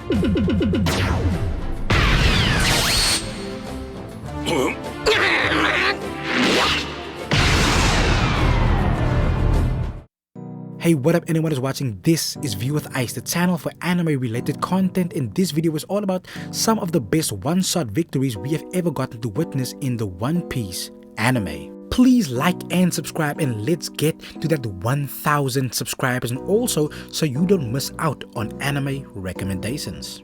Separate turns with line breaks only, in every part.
Hey, what up anyone is watching? This is View with Ice, the channel for anime related content, and this video is all about some of the best one-shot victories we have ever gotten to witness in the One Piece anime. Please like and subscribe, and let's get to that 1000 subscribers, and also so you don't miss out on anime recommendations.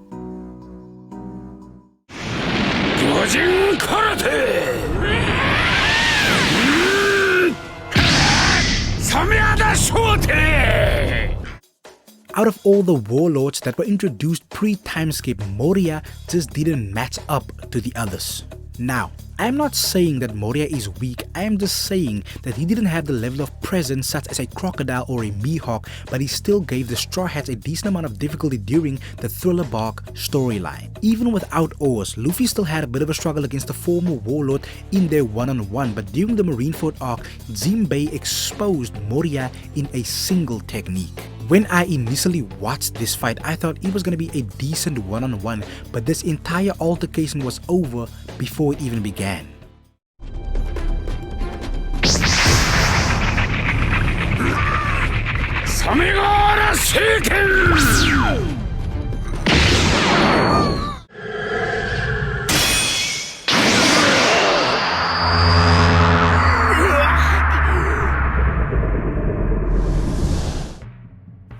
Out of all the warlords that were introduced pre-timeskip, Moria just didn't match up to the others. Now, I am not saying that Moria is weak, I am just saying that he didn't have the level of presence such as a crocodile or a Mihawk, but he still gave the Straw Hats a decent amount of difficulty during the Thriller Bark storyline. Even without Oars, Luffy still had a bit of a struggle against the former warlord in their one-on-one, but during the Marineford arc, Jinbei exposed Moria in a single technique. When I initially watched this fight, I thought it was going to be a decent one-on-one, but this entire altercation was over before it even began.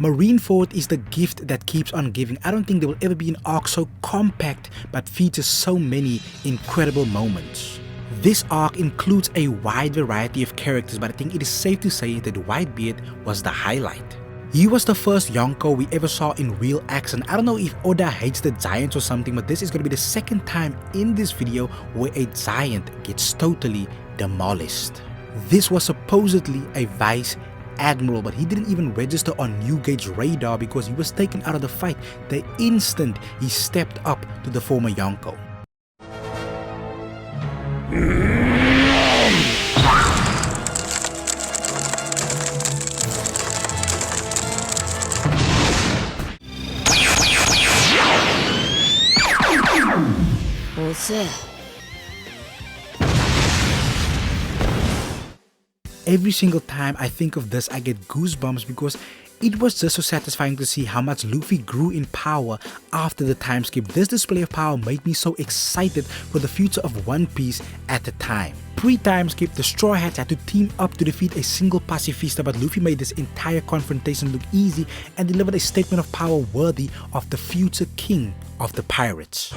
Marineford is the gift that keeps on giving. I don't think there will ever be an arc so compact but features so many incredible moments. This arc includes a wide variety of characters, but I think it is safe to say that Whitebeard was the highlight. He was the first Yonko we ever saw in real action. I don't know if Oda hates the giants or something, but this is going to be the second time in this video where a giant gets totally demolished. This was supposedly a Vice Admiral, but he didn't even register on Newgate's radar because he was taken out of the fight the instant he stepped up to the former Yonko. Every single time I think of this, I get goosebumps because it was just so satisfying to see how much Luffy grew in power after the time skip. This display of power made me so excited for the future of One Piece at the time. Pre-time skip, the Straw Hats had to team up to defeat a single pacifista, but Luffy made this entire confrontation look easy and delivered a statement of power worthy of the future king of the pirates.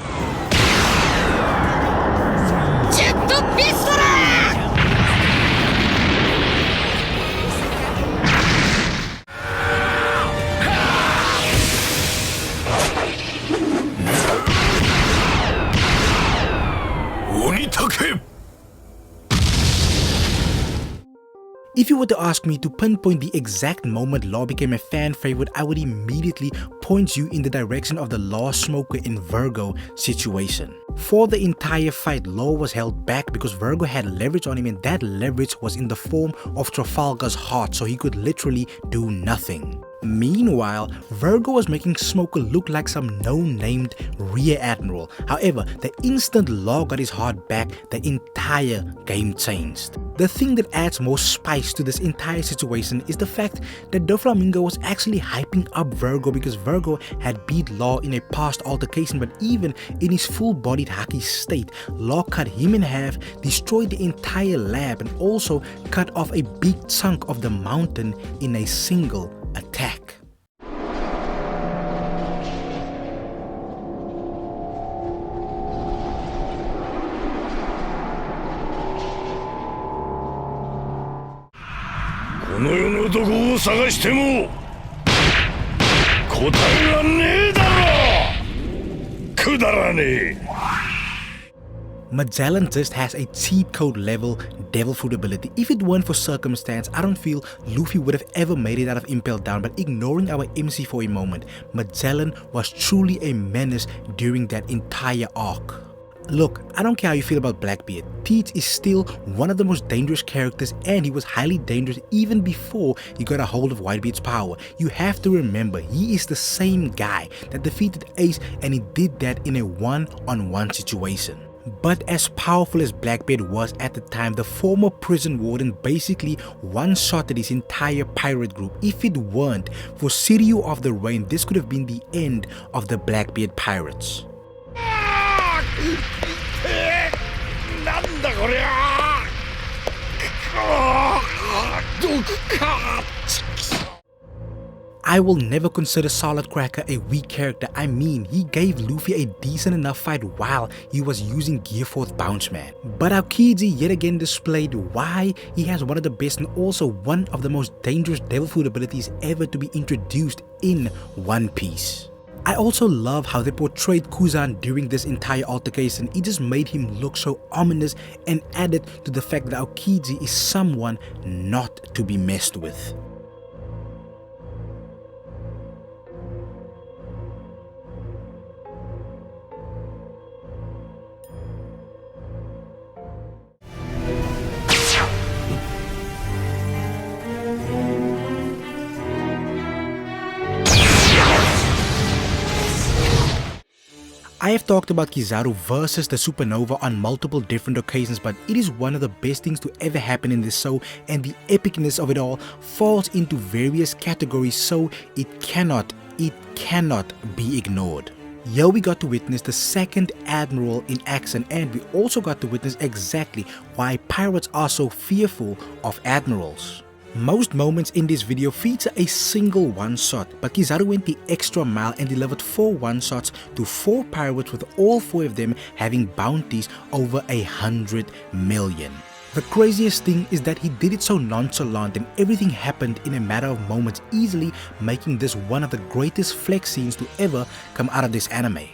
If you were to ask me to pinpoint the exact moment Law became a fan favorite, I would immediately point you in the direction of the Law Smoker in Vergo situation. For the entire fight, Law was held back because Vergo had leverage on him, and that leverage was in the form of Trafalgar's heart, so he could literally do nothing. Meanwhile, Vergo was making Smoker look like some no-named rear admiral. However, the instant Law got his heart back, the entire game changed. The thing that adds more spice to this entire situation is the fact that Doflamingo was actually hyping up Vergo because Vergo had beat Law in a past altercation, but even in his full-bodied Haki state, Law cut him in half, destroyed the entire lab, and also cut off a big chunk of the mountain in a single attack. Magellan just has a cheat code level devil fruit ability. If it weren't for circumstance, I don't feel Luffy would have ever made it out of Impel Down, but ignoring our MC for a moment, Magellan was truly a menace during that entire arc. Look, I don't care how you feel about Blackbeard, Teach is still one of the most dangerous characters, and he was highly dangerous even before he got a hold of Whitebeard's power. You have to remember, he is the same guy that defeated Ace, and he did that in a one-on-one situation. But as powerful as Blackbeard was at the time, the former prison warden basically one-shotted his entire pirate group. If it weren't for Shiryu of the Rain, this could have been the end of the Blackbeard pirates. I will never consider Solid Cracker a weak character. I mean, he gave Luffy a decent enough fight while he was using Gear 4th Bounce Man. But Aokiji yet again displayed why he has one of the best and also one of the most dangerous devil fruit abilities ever to be introduced in One Piece. I also love how they portrayed Kuzan during this entire altercation. It just made him look so ominous and added to the fact that Aokiji is someone not to be messed with. I have talked about Kizaru versus the Supernova on multiple different occasions, but it is one of the best things to ever happen in this show, and the epicness of it all falls into various categories, so it cannot be ignored. Here we got to witness the second Admiral in action, and we also got to witness exactly why pirates are so fearful of admirals. Most moments in this video feature a single one-shot, but Kizaru went the extra mile and delivered 4 one-shots to 4 pirates, with all 4 of them having bounties over 100 million. The craziest thing is that he did it so nonchalant and everything happened in a matter of moments, easily making this one of the greatest flex scenes to ever come out of this anime.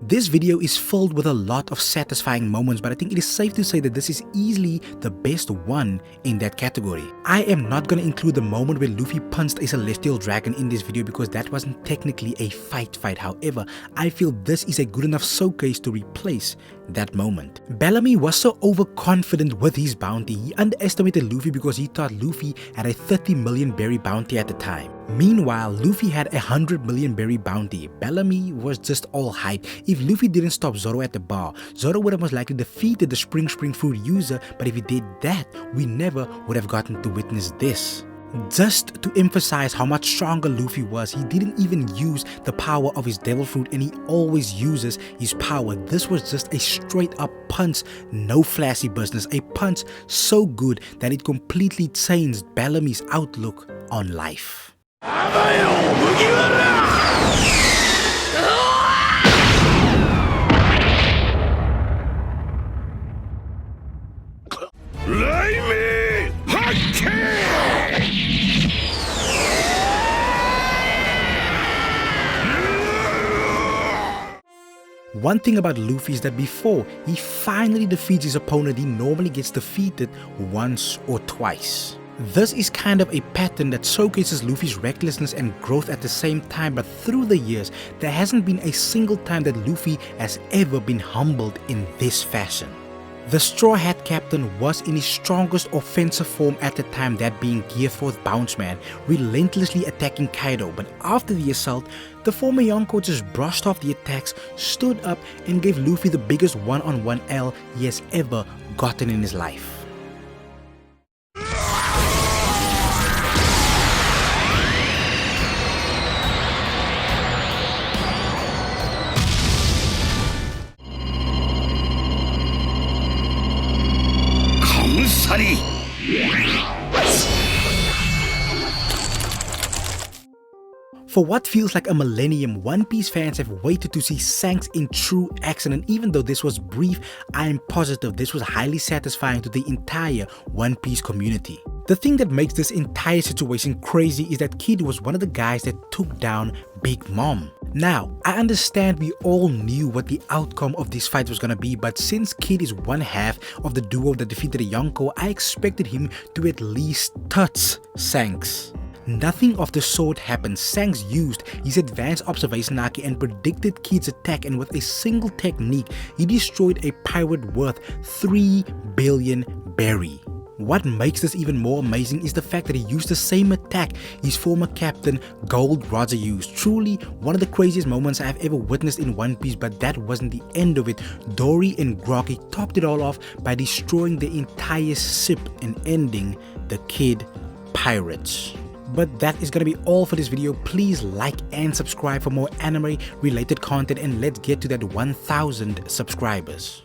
This video is filled with a lot of satisfying moments, but I think it is safe to say that this is easily the best one in that category. I am not going to include the moment where Luffy punched a celestial dragon in this video because that wasn't technically a fight. However, I feel this is a good enough showcase to replace that moment. Bellamy was so overconfident with his bounty, he underestimated Luffy because he thought Luffy had a 30 million berry bounty at the time. Meanwhile, Luffy had a 100 million berry bounty. Bellamy was just all hype. If Luffy didn't stop Zoro at the bar, Zoro would have most likely defeated the Spring Fruit user, but if he did that, we never would have gotten to witness this. Just to emphasize how much stronger Luffy was, he didn't even use the power of his devil fruit, and he always uses his power. This was just a straight up punch, no flashy business, a punch so good that it completely changed Bellamy's outlook on life. One thing about Luffy is that before he finally defeats his opponent, he normally gets defeated once or twice. This is kind of a pattern that showcases Luffy's recklessness and growth at the same time, but through the years, there hasn't been a single time that Luffy has ever been humbled in this fashion. The Straw Hat Captain was in his strongest offensive form at the time, that being Gear 4th Bounce Man, relentlessly attacking Kaido, but after the assault, the former Yonko just brushed off the attacks, stood up and gave Luffy the biggest one-on-one L he has ever gotten in his life. For what feels like a millennium, One Piece fans have waited to see Shanks in true action, and even though this was brief, I am positive this was highly satisfying to the entire One Piece community. The thing that makes this entire situation crazy is that Kid was one of the guys that took down Big Mom. Now, I understand we all knew what the outcome of this fight was gonna be, but since Kid is one half of the duo that defeated Yonko, I expected him to at least touch Shanks. Nothing of the sort happened. Shanks used his advanced observation Naki and predicted Kid's attack, and with a single technique, he destroyed a pirate worth 3 billion berry. What makes this even more amazing is the fact that he used the same attack his former captain Gold Roger used. Truly one of the craziest moments I have ever witnessed in One Piece, but that wasn't the end of it. Dory and Groggy topped it all off by destroying the entire ship and ending the Kid pirates. But that is gonna be all for this video. Please like and subscribe for more anime related content, and let's get to that 1000 subscribers.